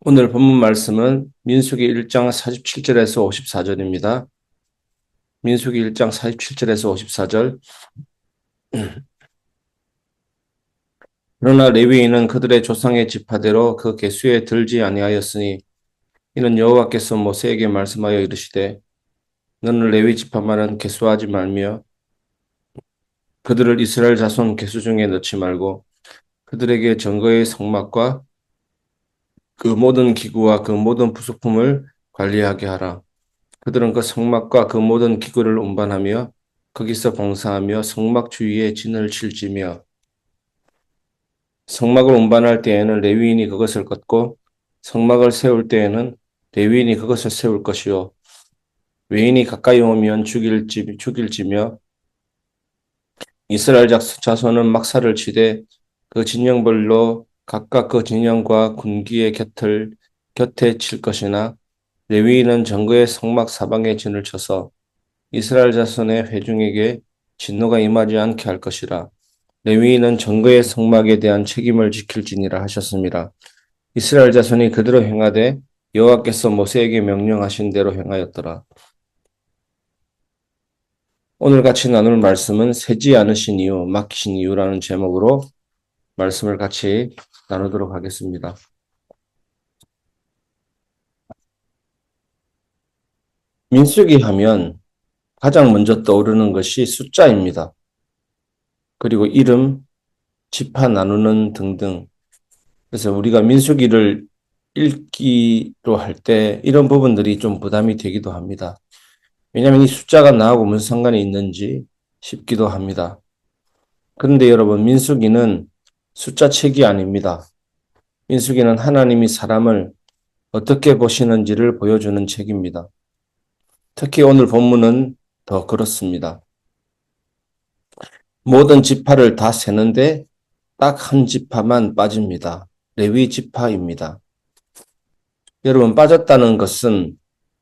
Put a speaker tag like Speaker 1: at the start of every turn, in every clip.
Speaker 1: 오늘 본문 말씀은 민수기 1장 47절에서 54절입니다. 민수기 1장 47절에서 54절. 그러나 레위인은 그들의 조상의 지파대로 그 계수에 들지 아니하였으니 이는 여호와께서 모세에게 말씀하여 이르시되 너는 레위 지파만은 계수하지 말며 그들을 이스라엘 자손 계수 중에 넣지 말고 그들에게 증거의 성막과 그 모든 기구와 그 모든 부속품을 관리하게 하라. 그들은 그 성막과 그 모든 기구를 운반하며 거기서 봉사하며 성막 주위에 진을 칠지며 성막을 운반할 때에는 레위인이 그것을 걷고 성막을 세울 때에는 레위인이 그것을 세울 것이요 외인이 가까이 오면 죽일지며 이스라엘 자손은 막사를 치되 그 진영별로 각각 그 진영과 군기의 곁에 칠 것이나 레위인은 정거의 성막 사방에 진을 쳐서 이스라엘 자손의 회중에게 진노가 임하지 않게 할 것이라. 레위인은 정거의 성막에 대한 책임을 지킬지니라 하셨습니다. 이스라엘 자손이 그대로 행하되 여호와께서 모세에게 명령하신 대로 행하였더라. 오늘 같이 나눌 말씀은 세지 않으신 이유, 맡기신 이유라는 제목으로 말씀을 같이 나누도록 하겠습니다. 민수기 하면 가장 먼저 떠오르는 것이 숫자입니다. 그리고 이름, 지파 나누는 등등. 그래서 우리가 민수기를 읽기로 할 때 이런 부분들이 좀 부담이 되기도 합니다. 왜냐하면 이 숫자가 나하고 무슨 상관이 있는지 싶기도 합니다. 그런데 여러분, 민수기는 숫자책이 아닙니다. 민수기는 하나님이 사람을 어떻게 보시는지를 보여주는 책입니다. 특히 오늘 본문은 더 그렇습니다. 모든 지파를 다 세는데 딱 한 지파만 빠집니다. 레위 지파입니다. 여러분, 빠졌다는 것은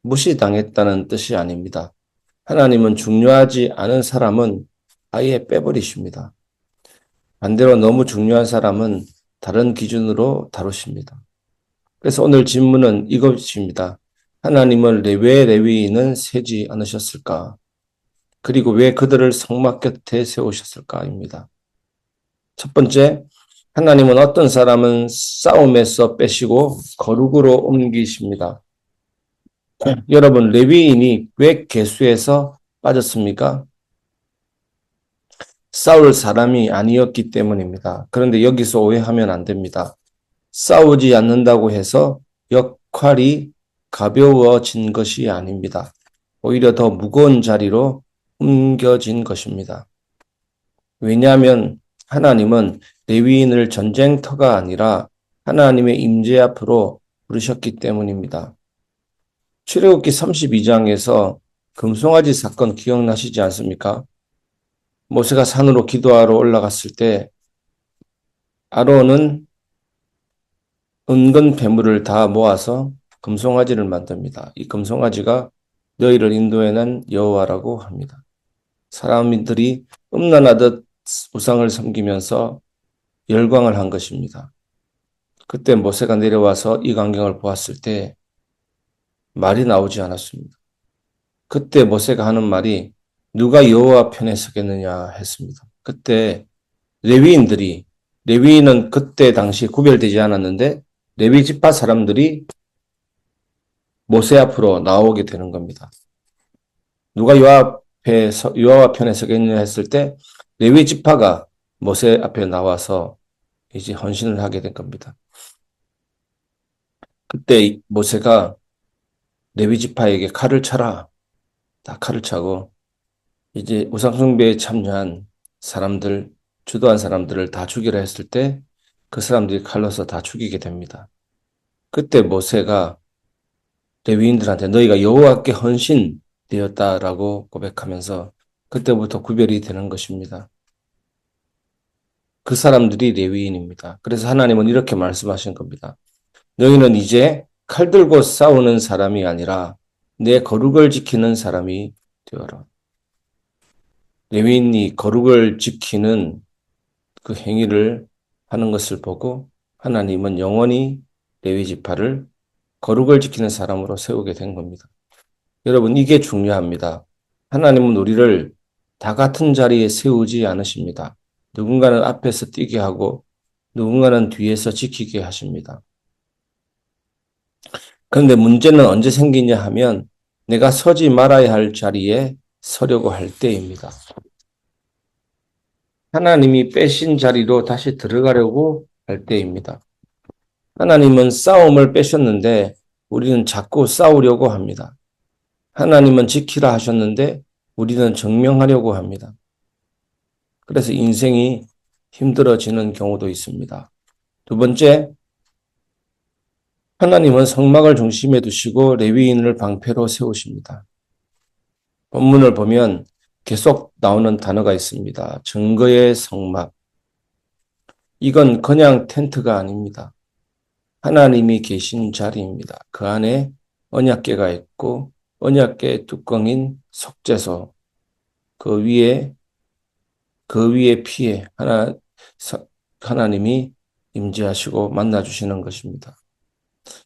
Speaker 1: 무시당했다는 뜻이 아닙니다. 하나님은 중요하지 않은 사람은 아예 빼버리십니다. 반대로 너무 중요한 사람은 다른 기준으로 다루십니다. 그래서 오늘 질문은 이것입니다. 하나님은 왜 레위인은 세지 않으셨을까? 그리고 왜 그들을 성막 곁에 세우셨을까입니다. 첫 번째, 하나님은 어떤 사람은 싸움에서 빼시고 거룩으로 옮기십니다. 여러분, 레위인이 왜 계수에서 빠졌습니까? 싸울 사람이 아니었기 때문입니다. 그런데 여기서 오해하면 안 됩니다. 싸우지 않는다고 해서 역할이 가벼워진 것이 아닙니다. 오히려 더 무거운 자리로 옮겨진 것입니다. 왜냐하면 하나님은 레위인을 전쟁터가 아니라 하나님의 임재 앞으로 부르셨기 때문입니다. 출애굽기 32장에서 금송아지 사건 기억나시지 않습니까? 모세가 산으로 기도하러 올라갔을 때 아론은 은근 배물을 다 모아서 금송아지를 만듭니다. 이 금송아지가 너희를 인도해낸 여호와라고 합니다. 사람들이 음란하듯 우상을 섬기면서 열광을 한 것입니다. 그때 모세가 내려와서 이 광경을 보았을 때 말이 나오지 않았습니다. 그때 모세가 하는 말이 누가 여호와 편에 서겠느냐 했습니다. 그때 레위인들이 레위인은 그때 당시 구별되지 않았는데 레위 지파 사람들이 모세 앞으로 나오게 되는 겁니다. 누가 여호와 편에 서겠느냐 했을 때 레위 지파가 모세 앞에 나와서 이제 헌신을 하게 된 겁니다. 그때 모세가 레위 지파에게 칼을 차라. 다 칼을 차고 이제 우상숭배에 참여한 사람들, 주도한 사람들을 다 죽이라 했을 때 그 사람들이 칼로서 다 죽이게 됩니다. 그때 모세가 레위인들한테 너희가 여호와께 헌신되었다라고 고백하면서 그때부터 구별이 되는 것입니다. 그 사람들이 레위인입니다. 그래서 하나님은 이렇게 말씀하신 겁니다. 너희는 이제 칼 들고 싸우는 사람이 아니라 내 거룩을 지키는 사람이 되어라. 레위인이 거룩을 지키는 그 행위를 하는 것을 보고 하나님은 영원히 레위 지파를 거룩을 지키는 사람으로 세우게 된 겁니다. 여러분, 이게 중요합니다. 하나님은 우리를 다 같은 자리에 세우지 않으십니다. 누군가는 앞에서 뛰게 하고 누군가는 뒤에서 지키게 하십니다. 그런데 문제는 언제 생기냐 하면 내가 서지 말아야 할 자리에 서려고 할 때입니다. 하나님이 빼신 자리로 다시 들어가려고 할 때입니다. 하나님은 싸움을 빼셨는데 우리는 자꾸 싸우려고 합니다. 하나님은 지키라 하셨는데 우리는 증명하려고 합니다. 그래서 인생이 힘들어지는 경우도 있습니다. 두 번째, 하나님은 성막을 중심에 두시고 레위인을 방패로 세우십니다. 본문을 보면 계속 나오는 단어가 있습니다. 증거의 성막. 이건 그냥 텐트가 아닙니다. 하나님이 계신 자리입니다. 그 안에 언약궤가 있고 언약궤 뚜껑인 속죄소, 그 위에 피에 하나님이 임재하시고 만나주시는 것입니다.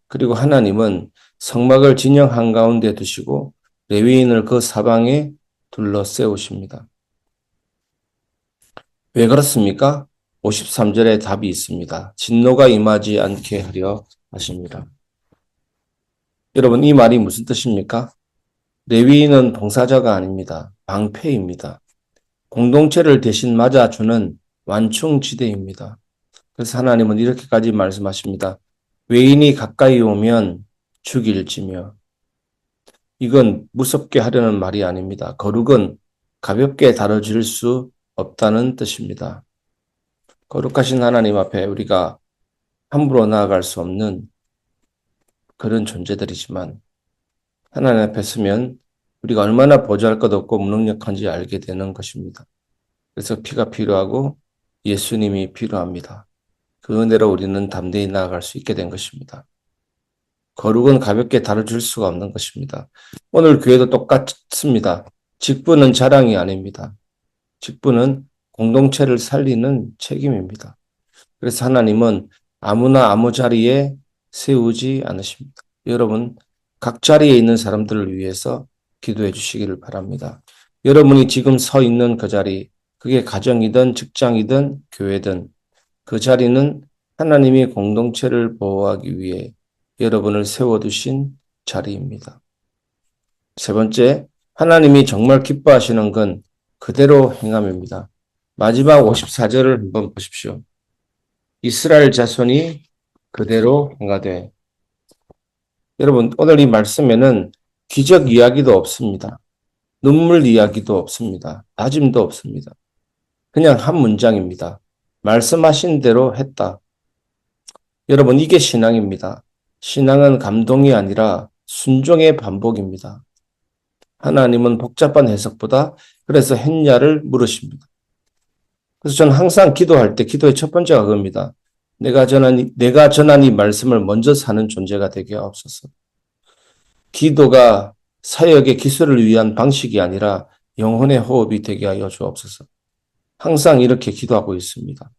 Speaker 1: 그리고 하나님은 성막을 진영 한가운데 두시고 레위인을 그 사방에 둘러 세우십니다. 왜 그렇습니까? 53절에 답이 있습니다. 진노가 임하지 않게 하려 하십니다. 여러분, 이 말이 무슨 뜻입니까? 레위인은 봉사자가 아닙니다. 방패입니다. 공동체를 대신 맞아주는 완충지대입니다. 그래서 하나님은 이렇게까지 말씀하십니다. 외인이 가까이 오면 죽일지며. 이건 무섭게 하려는 말이 아닙니다. 거룩은 가볍게 다뤄질 수 없다는 뜻입니다. 거룩하신 하나님 앞에 우리가 함부로 나아갈 수 없는 그런 존재들이지만 하나님 앞에 서면 우리가 얼마나 보잘것없고 무능력한지 알게 되는 것입니다. 그래서 피가 필요하고 예수님이 필요합니다. 그 은혜로 우리는 담대히 나아갈 수 있게 된 것입니다. 거룩은 가볍게 다뤄줄 수가 없는 것입니다. 오늘 교회도 똑같습니다. 직분은 자랑이 아닙니다. 직분은 공동체를 살리는 책임입니다. 그래서 하나님은 아무나 아무 자리에 세우지 않으십니다. 여러분, 각 자리에 있는 사람들을 위해서 기도해 주시기를 바랍니다. 여러분이 지금 서 있는 그 자리, 그게 가정이든 직장이든 교회든 그 자리는 하나님이 공동체를 보호하기 위해 여러분을 세워두신 자리입니다. 세 번째, 하나님이 정말 기뻐하시는 건 그대로 행함입니다. 마지막 54절을 한번 보십시오. 이스라엘 자손이 그대로 행하되. 여러분, 오늘 이 말씀에는 기적 이야기도 없습니다. 눈물 이야기도 없습니다. 다짐도 없습니다. 그냥 한 문장입니다. 말씀하신 대로 했다. 여러분, 이게 신앙입니다. 신앙은 감동이 아니라 순종의 반복입니다. 하나님은 복잡한 해석보다 그래서 했냐를 물으십니다. 그래서 저는 항상 기도할 때 기도의 첫 번째가 그겁니다. 내가 전한 이 말씀을 먼저 사는 존재가 되게 하옵소서. 기도가 사역의 기술을 위한 방식이 아니라 영혼의 호흡이 되게 하여 주옵소서. 항상 이렇게 기도하고 있습니다.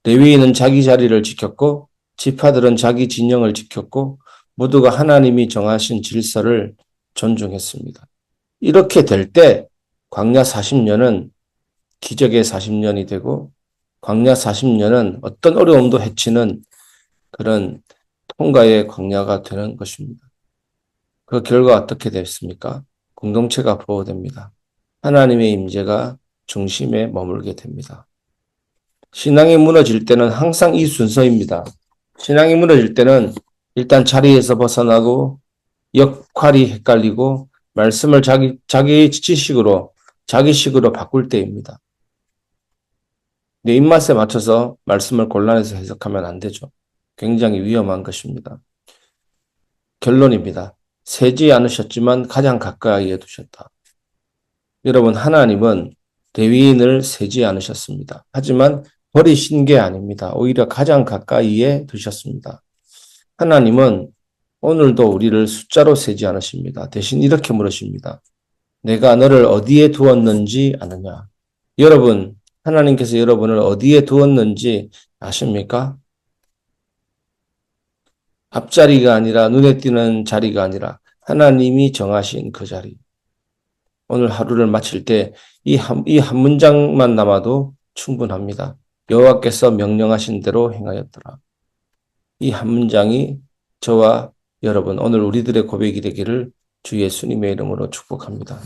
Speaker 1: 레위인은 자기 자리를 지켰고 지파들은 자기 진영을 지켰고 모두가 하나님이 정하신 질서를 존중했습니다. 이렇게 될 때 광야 40년은 기적의 40년이 되고 광야 40년은 어떤 어려움도 해치는 그런 통과의 광야가 되는 것입니다. 그 결과 어떻게 됐습니까? 공동체가 보호됩니다. 하나님의 임재가 중심에 머물게 됩니다. 신앙이 무너질 때는 항상 이 순서입니다. 신앙이 무너질 때는 일단 자리에서 벗어나고 역할이 헷갈리고 말씀을 자기 지식으로 자기식으로 바꿀 때입니다. 내 입맛에 맞춰서 말씀을 곤란해서 해석하면 안 되죠. 굉장히 위험한 것입니다. 결론입니다. 세지 않으셨지만 가장 가까이에 두셨다. 여러분, 하나님은 레위인을 세지 않으셨습니다. 하지만 버리신 게 아닙니다. 오히려 가장 가까이에 두셨습니다. 하나님은 오늘도 우리를 숫자로 세지 않으십니다. 대신 이렇게 물으십니다. 내가 너를 어디에 두었는지 아느냐? 여러분, 하나님께서 여러분을 어디에 두었는지 아십니까? 앞자리가 아니라 눈에 띄는 자리가 아니라 하나님이 정하신 그 자리. 오늘 하루를 마칠 때 이 한 문장만 남아도 충분합니다. 여호와께서 명령하신 대로 행하였더라. 이 한 문장이 저와 여러분 오늘 우리들의 고백이 되기를 주 예수님의 이름으로 축복합니다.